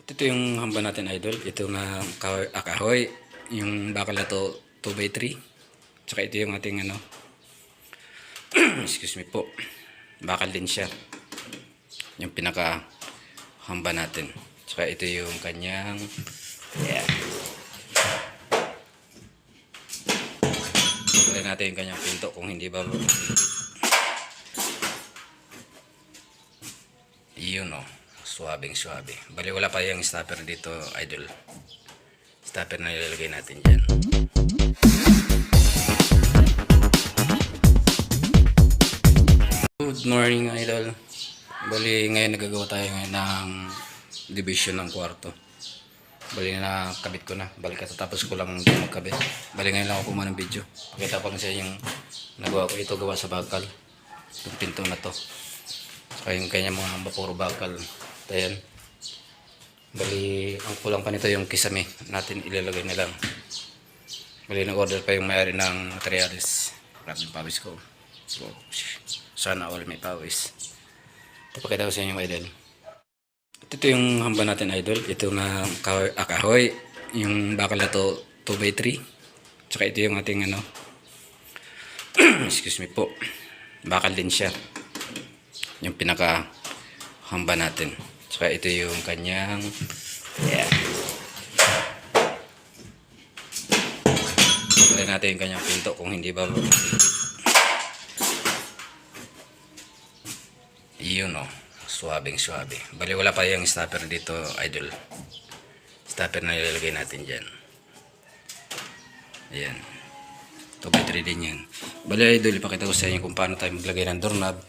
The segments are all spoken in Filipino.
Ito yung hamba natin, idol. Ito na kahoy. Yung bakal na to 2x3. Tsaka ito yung ating ano. Excuse me po. Bakal din siya. Yung pinaka hamba natin. Tsaka ito yung kanyang yeah. Try natin yung kanyang pinto kung hindi ba yun o. Suwabing suwabe. Bali wala pa yung stopper dito, idol. Stopper na ilalagay natin dyan. Good morning, idol. Bali ngayon nagagawa tayo ngayon ng division ng kwarto. Bali na nakabit ko na. Bali katatapos ko lang magkabit. Bali ngayon lang ako kumuha ng video. Pakita pa lang sa yung nagawa ko. Ito gawa sa bakal. Itong pinto na to. Saka yung kanya mga hamba puro bakal. Ayan. Bali ang kulang pa nito yung kisame natin ilalagay na lang. Bali nag-order pa yung may-ari ng materials. Maraming pawis ko. So, sana all may pawis. Ito pakita ko sa inyo, idol. Ito yung hamba natin, idol. Ito na kahoy. Yung bakal na to 2x3. Tsaka ito yung ating ano. Excuse me po. Bakal din siya. Yung pinaka hamba natin. Tsaka ito yung kanyang yeah. Try natin yung kanyang pinto kung hindi ba yun o. Suwabing suwabe. Bali wala pa yung stopper dito, idol. Stopper na ilalagay natin dyan. Ayan. 2x3 din yan. Bali, idol, ipakita ko sa inyo kung paano tayo maglagay ng doorknob.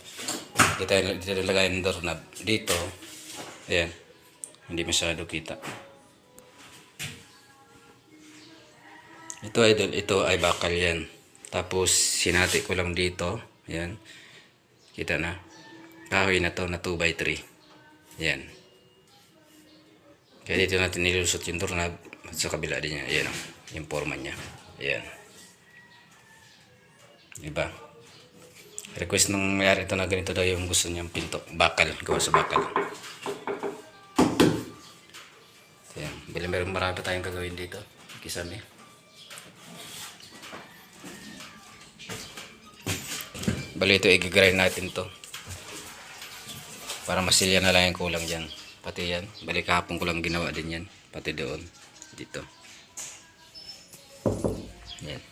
Dito nilagay ng doorknob. Dito. Ayan. Hindi masyado kita. Ito, idol. Ito ay bakal yan. Tapos, sinati ko lang dito. Ayan. Kita na. Kahoy na to na 2x3. Ayan. Kaya dito natin nilusot yung doorknob. At sa kabila din niya. Ayan o. Yung forma niya. Ayan. Diba? Request nung mayari ito na ganito daw yung gusto niyang pinto. Bakal. Gawa sa bakal. Ayan. Bili meron marami pa tayong gagawin dito. Kisame. Bali ito i-grind natin to. Para masilya na lang yung kulang dyan. Pati yan. Bali kahapon ko lang ginawa din yan. Pati doon. Dito. Yan.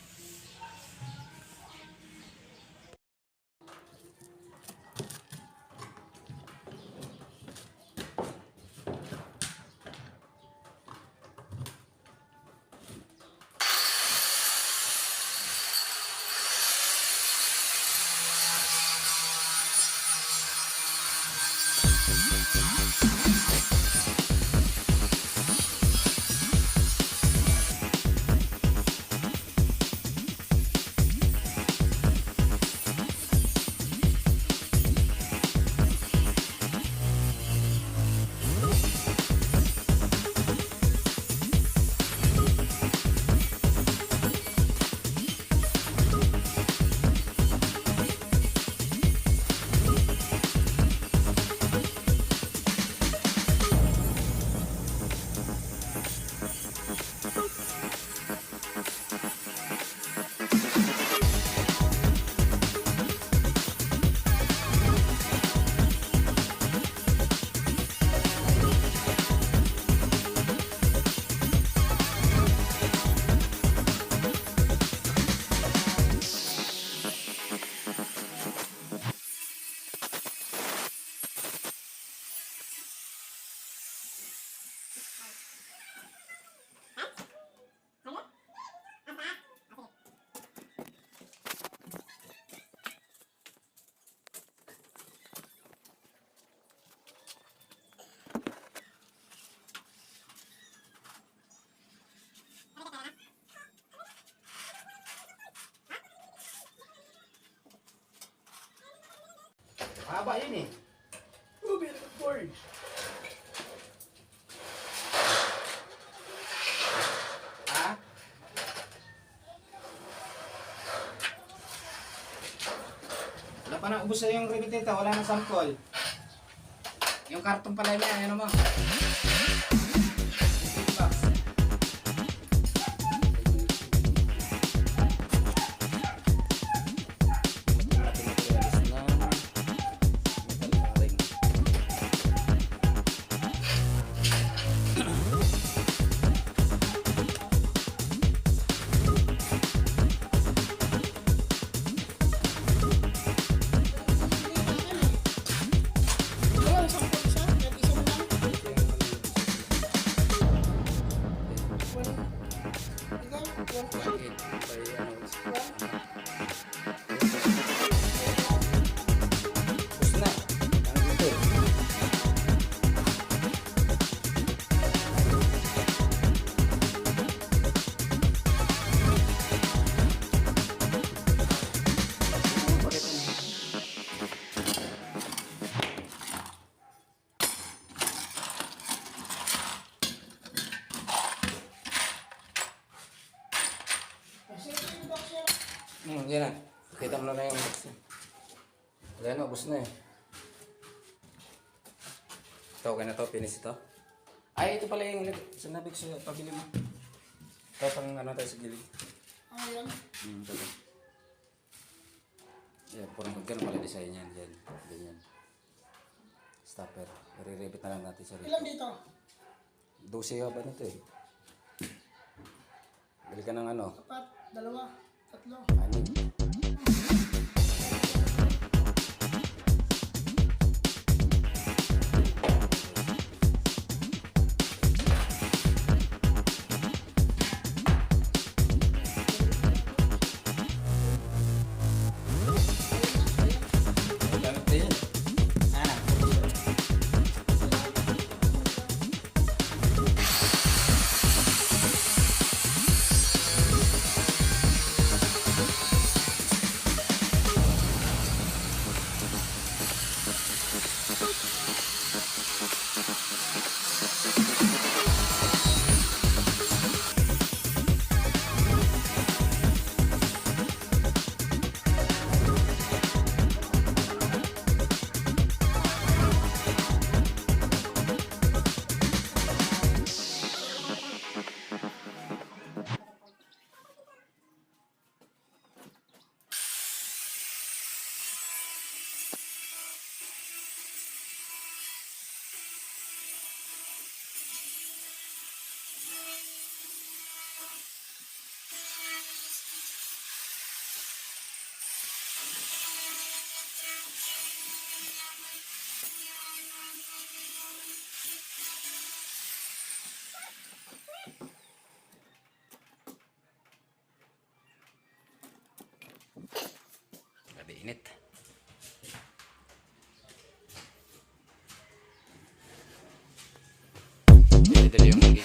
Haba yun eh. Oh, beautiful board. Ha? Wala pa na, ubos na yung ribitita, wala na sample. Yung karton pala niya, ano mo? Bakit? By ano? Gusto na. Ang dito. Bakit ano? Yan na. Kita mo na lang yung box niya. Wala na, ubos na eh. Ito, okay na to. Finish ito. Ay, ito pala yung sinabi ko sa pabili mo. Ito pang ano tayo sa gilid. Ayan. Ito. Yan, purang ganun pala design yan. Yan, ganyan. Stopper. I-rebit na lang natin sa rito. Ilan dito? 12 ba nito eh. Bili ka ng ano? 4, 2, 3. Ano? Gamit na yan. Ah. Grabe init. Dito yung